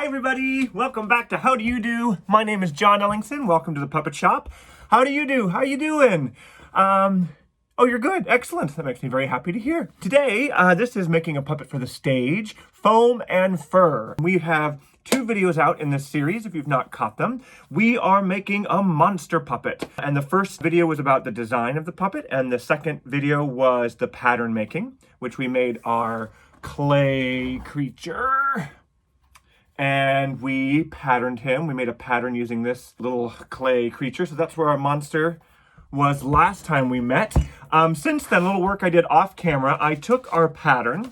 Hi everybody, welcome back to How Do You Do? My name is John Ellingson. Welcome to the Puppet Shop. How do you do? How you doing? Oh, you're good. Excellent. That makes me very happy to hear. Today, this is making a puppet for the stage, foam and fur. We have 2 videos out in this series, if you've not caught them. We are making a monster puppet. And the first video was about the design of the puppet, and the second video was the pattern making, which we made our clay creature. And we patterned him. We made a pattern using this little clay creature. So that's where our monster was last time we met. Since then, a little work I did off camera, I took our pattern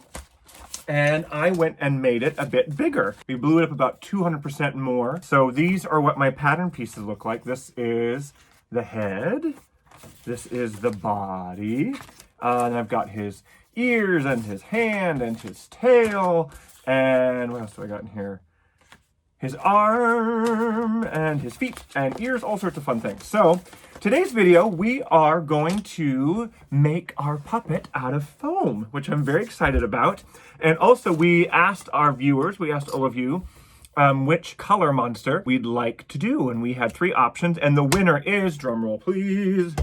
and I went and made it a bit bigger. We blew it up about 200% more. So these are what my pattern pieces look like. This is the head. This is the body. And I've got his ears and his hand and his tail. And what else do I got in here? His arm and his feet and ears, all sorts of fun things. So today's video, we are going to make our puppet out of foam, which I'm very excited about. And also we asked our viewers, we asked all of you, which color monster we'd like to do. And we had 3 options, and the winner is, drumroll please,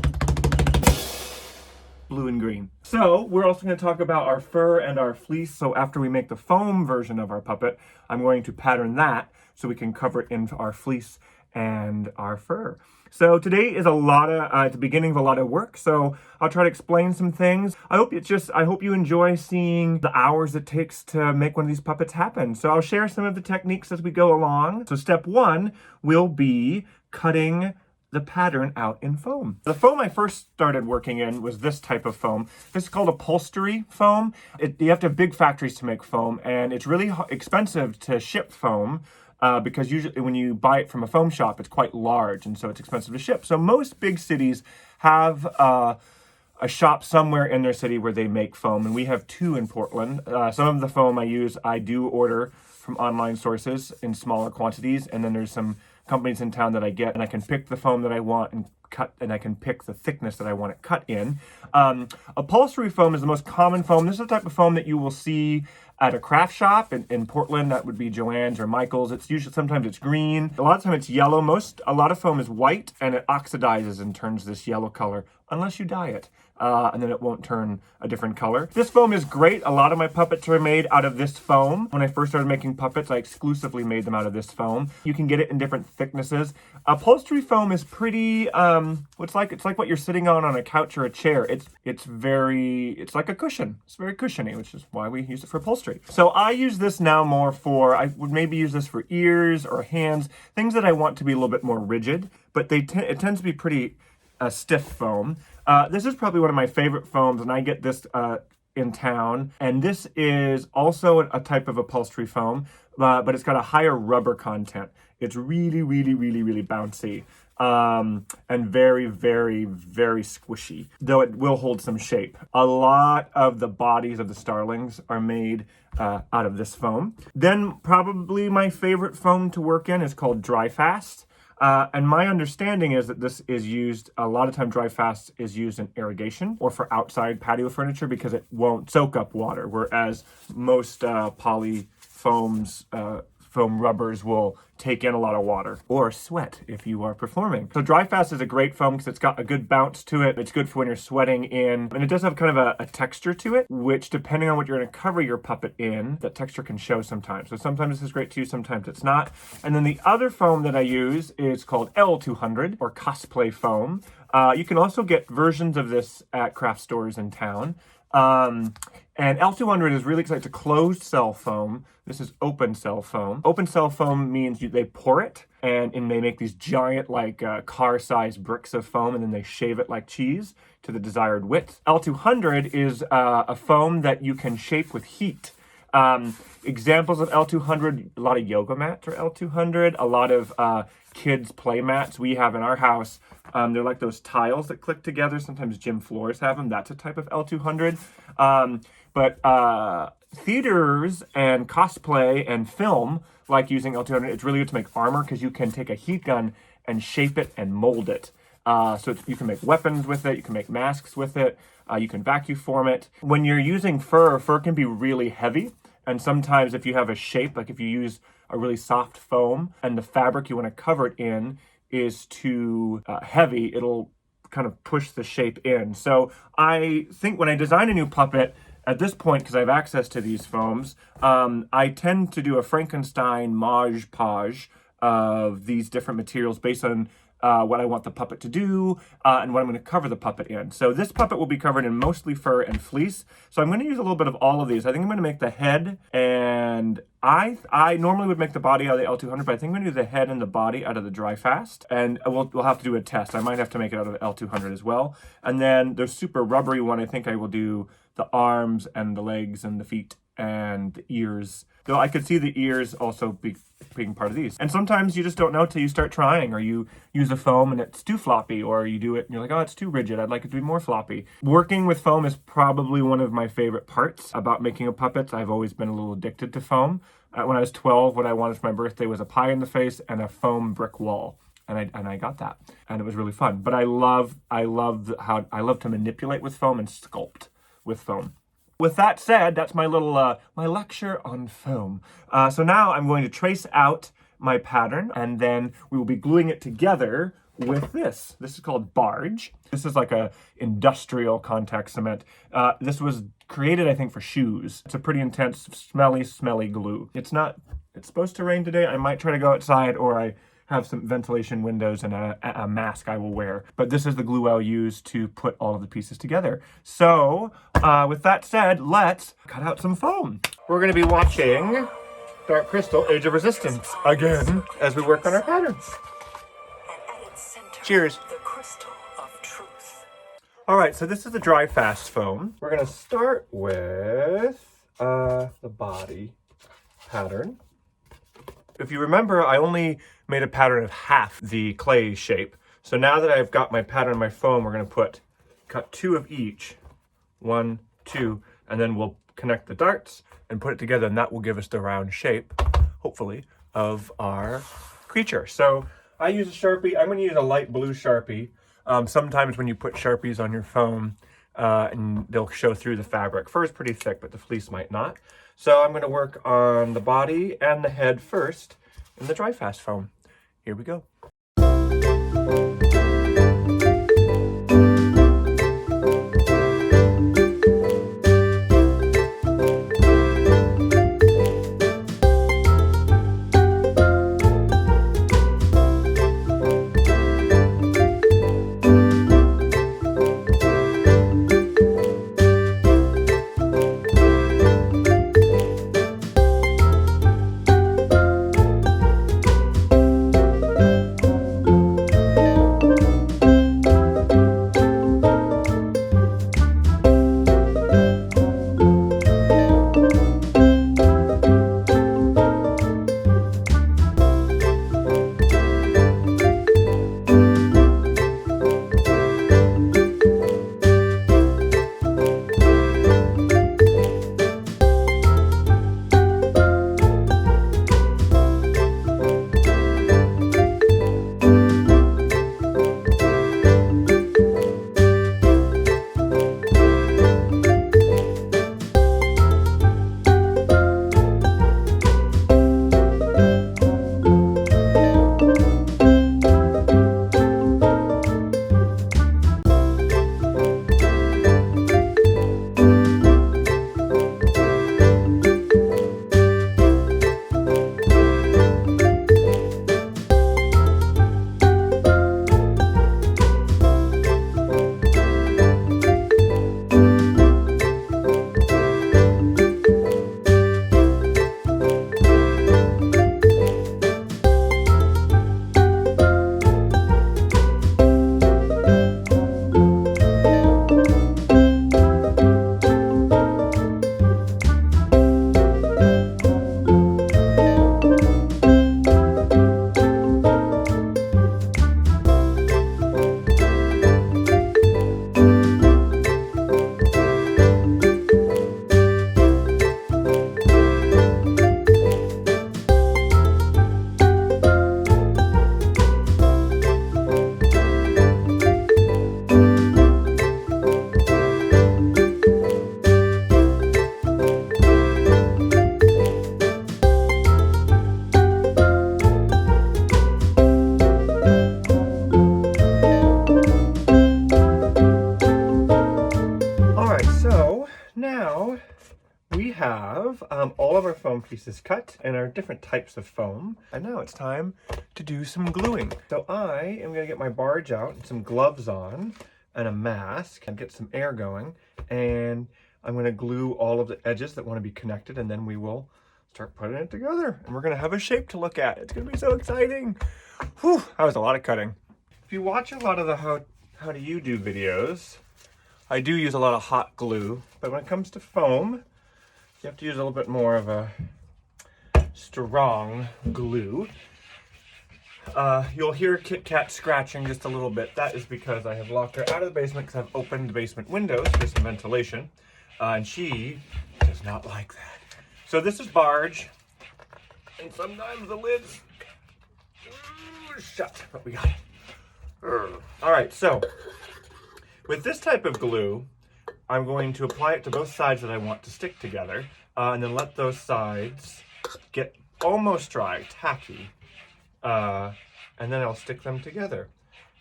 blue and green. So we're also going to talk about our fur and our fleece. So after we make the foam version of our puppet, I'm going to pattern that so we can cover it in our fleece and our fur. So today is it's the beginning of a lot of work. So I'll try to explain some things. I hope you enjoy seeing the hours it takes to make one of these puppets happen. So I'll share some of the techniques as we go along. So step 1 will be cutting the pattern out in foam. The foam I first started working in was this type of foam. This is called upholstery foam. You have to have big factories to make foam, and it's really expensive to ship foam because usually when you buy it from a foam shop, it's quite large, and so it's expensive to ship. So most big cities have a shop somewhere in their city where they make foam, and we have 2 in Portland. Some of the foam I do order from online sources in smaller quantities, and then there's some companies in town that I get, and I can pick the foam that I want and cut, and I can pick the thickness that I want it cut in. Upholstery foam is the most common foam. This is the type of foam that you will see at a craft shop in Portland. That would be Joann's or Michael's. It's usually, sometimes it's green. A lot of time it's yellow. A lot of foam is white, and it oxidizes and turns this yellow color unless you dye it. And then it won't turn a different color. This foam is great. A lot of my puppets are made out of this foam. When I first started making puppets, I exclusively made them out of this foam. You can get it in different thicknesses. Upholstery foam is pretty, it's like what you're sitting on a couch or a chair. It's like a cushion. It's very cushiony, which is why we use it for upholstery. So I use this now more I would maybe use this for ears or hands, things that I want to be a little bit more rigid, but it tends to be pretty stiff foam. This is probably one of my favorite foams, and I get this in town. And this is also a type of upholstery foam, but it's got a higher rubber content. It's really, really, really, really bouncy and very, very, very squishy, though it will hold some shape. A lot of the bodies of the starlings are made out of this foam. Then probably my favorite foam to work in is called Dry Fast. And my understanding is that this is used, a lot of time Dry Fast is used in irrigation or for outside patio furniture because it won't soak up water, whereas most poly foams, foam rubbers will take in a lot of water or sweat if you are performing. So Dry Fast is a great foam because it's got a good bounce to it. It's good for when you're sweating in, and it does have kind of a texture to it, which depending on what you're going to cover your puppet in, that texture can show sometimes. So sometimes this is great too, sometimes it's not. And then the other foam that I use is called L200 or cosplay foam. You can also get versions of this at craft stores in town. And L200 is really exciting. It's a closed cell foam. This is open cell foam. Open cell foam means they pour it and they make these giant car-sized bricks of foam, and then they shave it like cheese to the desired width. L200 is a foam that you can shape with heat. Examples of L200, a lot of yoga mats are L200, a lot of kids play mats we have in our house. They're like those tiles that click together. Sometimes gym floors have them. That's a type of L200. But theaters and cosplay and film like using L200. It's really good to make armor because you can take a heat gun and shape it and mold it. You can make weapons with it. You can make masks with it. You can vacuum form it. When you're using fur, fur can be really heavy. And sometimes if you have a shape, like if you use a really soft foam, and the fabric you want to cover it in is too heavy, it'll kind of push the shape in. So I think when I design a new puppet, at this point, because I have access to these foams, I tend to do a Frankenstein modge-podge of these different materials based on what I want the puppet to do and what I'm going to cover the puppet in. So this puppet will be covered in mostly fur and fleece. So I'm going to use a little bit of all of these. I think I'm going to make the head, and I normally would make the body out of the L200, but I think I'm going to do the head and the body out of the dry fast. And we'll have to do a test. I might have to make it out of the L200 as well. And then the super rubbery one, I think I will do the arms and the legs and the feet and the ears. Though I could see the ears also being part of these. And sometimes you just don't know till you start trying, or you use a foam and it's too floppy, or you do it and you're like, oh, it's too rigid, I'd like it to be more floppy. Working with foam is probably one of my favorite parts about making a puppet. I've always been a little addicted to foam. When I was 12, what I wanted for my birthday was a pie in the face and a foam brick wall. And I got that, and it was really fun. But I love to manipulate with foam and sculpt with foam. With that said, that's my little my lecture on foam. So now I'm going to trace out my pattern, and then we will be gluing it together with this. This is called barge. This is like a industrial contact cement. This was created, I think, for shoes. It's a pretty intense, smelly glue. It's supposed to rain today. I might try to go outside, or I have some ventilation windows and a mask I will wear. But this is the glue I'll use to put all of the pieces together. So, with that said, let's cut out some foam. We're going to be watching Dark Crystal Age of Resistance again as we work on our patterns. Cheers. The crystal of truth. All right, so this is the dry fast foam. We're going to start with the body pattern. If you remember, I only made a pattern of half the clay shape. So now that I've got my pattern on my foam, we're going to cut 2 of each. 1, 2, and then we'll connect the darts and put it together, and that will give us the round shape, hopefully, of our creature. So I use a Sharpie. I'm going to use a light blue Sharpie. Sometimes when you put Sharpies on your foam, and they'll show through the fabric. Fur is pretty thick, but the fleece might not. So I'm going to work on the body and the head first in the dry fast foam. Here we go. have all of our foam pieces cut and our different types of foam. And now it's time to do some gluing. So I am gonna get my barge out and some gloves on and a mask and get some air going. And I'm gonna glue all of the edges that wanna be connected, and then we will start putting it together. And we're gonna have a shape to look at. It's gonna be so exciting. Whew, that was a lot of cutting. If you watch a lot of the how do you do videos, I do use a lot of hot glue, but when it comes to foam, you have to use a little bit more of a strong glue. You'll hear Kit Kat scratching just a little bit. That is because I have locked her out of the basement because I've opened the basement windows for some ventilation, and she does not like that. So this is barge, and sometimes the lid's shut, but we got it. All right, so with this type of glue, I'm going to apply it to both sides that I want to stick together, and then let those sides get almost dry, tacky, and then I'll stick them together.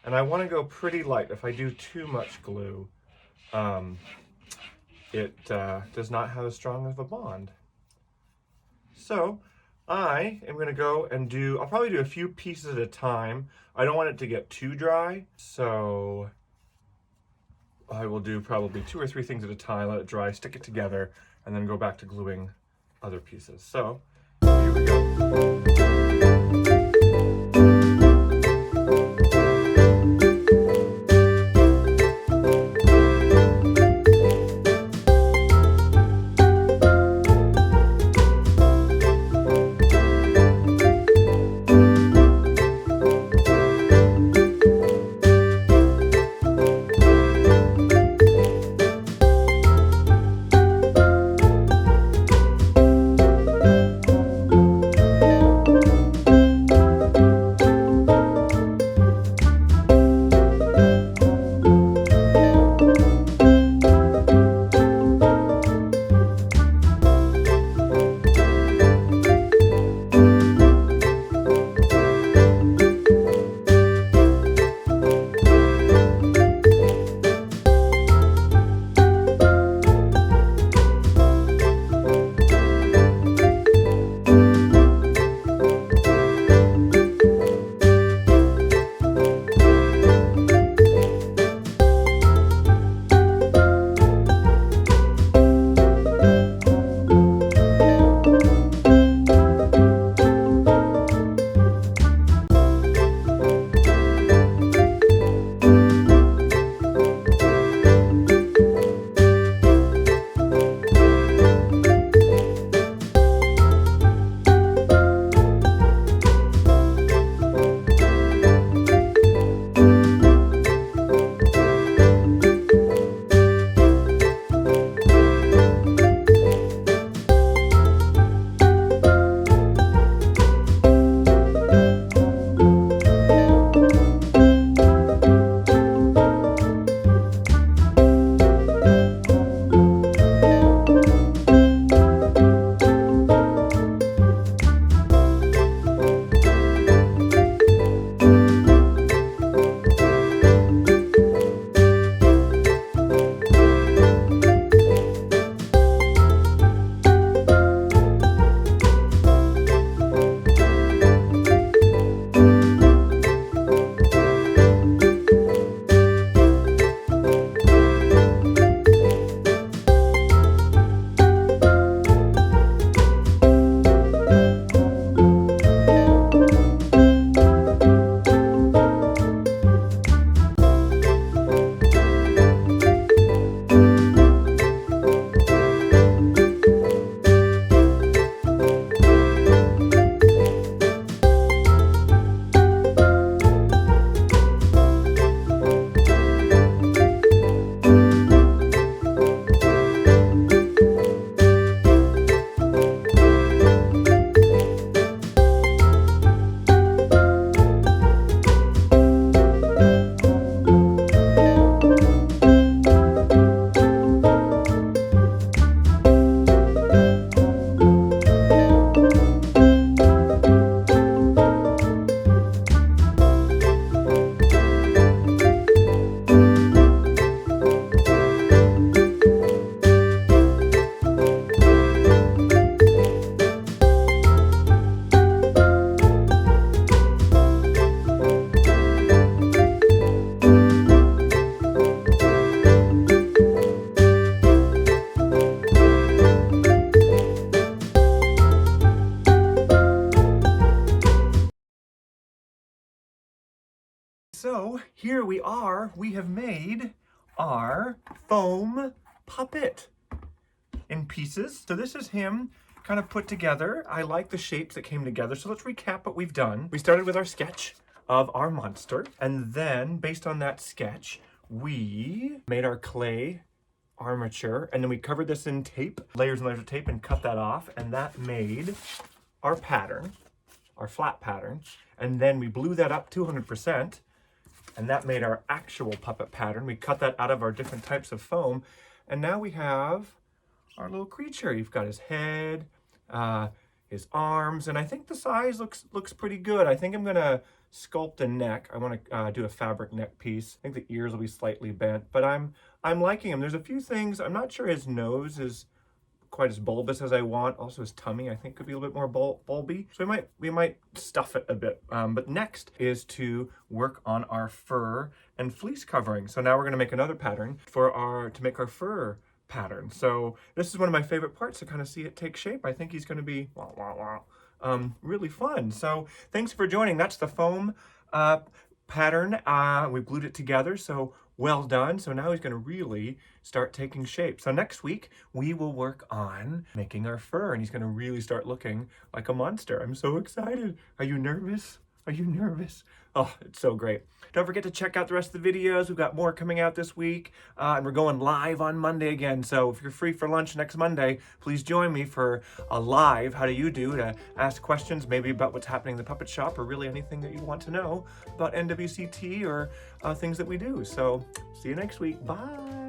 And I want to go pretty light. If I do too much glue, it does not have as strong of a bond. So I am going to go and I'll probably do a few pieces at a time. I don't want it to get too dry, so I will do probably 2 or 3 things at a time, let it dry, stick it together, and then go back to gluing other pieces. So here we go. we have made our foam puppet in pieces. So this is him kind of put together. I like the shapes that came together. So let's recap what we've done. We started with our sketch of our monster, and then based on that sketch, we made our clay armature, and then we covered this in tape, layers and layers of tape, and cut that off, and that made our pattern, our flat pattern, and then we blew that up 200%, and that made our actual puppet pattern. We cut that out of our different types of foam, and now we have our little creature. You've got his head, his arms, and I think the size looks pretty good. I think I'm gonna sculpt a neck. I want to do a fabric neck piece. I think the ears will be slightly bent, but I'm liking him. There's a few things. I'm not sure his nose is quite as bulbous as I want. Also his tummy I think could be a little bit more bulby. So we might stuff it a bit. But next is to work on our fur and fleece covering. So now we're going to make another pattern to make our fur pattern. So this is one of my favorite parts to kind of see it take shape. I think he's going to be really fun. So thanks for joining. That's the foam pattern. We glued it together, so well done. So now he's going to really start taking shape. So next week we will work on making our fur, and he's going to really start looking like a monster. I'm so excited. Are you nervous? Are you nervous? Oh, it's so great. Don't forget to check out the rest of the videos. We've got more coming out this week, and we're going live on Monday again. So if you're free for lunch next Monday, please join me for a live How Do You Do to ask questions, maybe about what's happening in the puppet shop, or really anything that you want to know about NWCT or things that we do. So see you next week. Bye.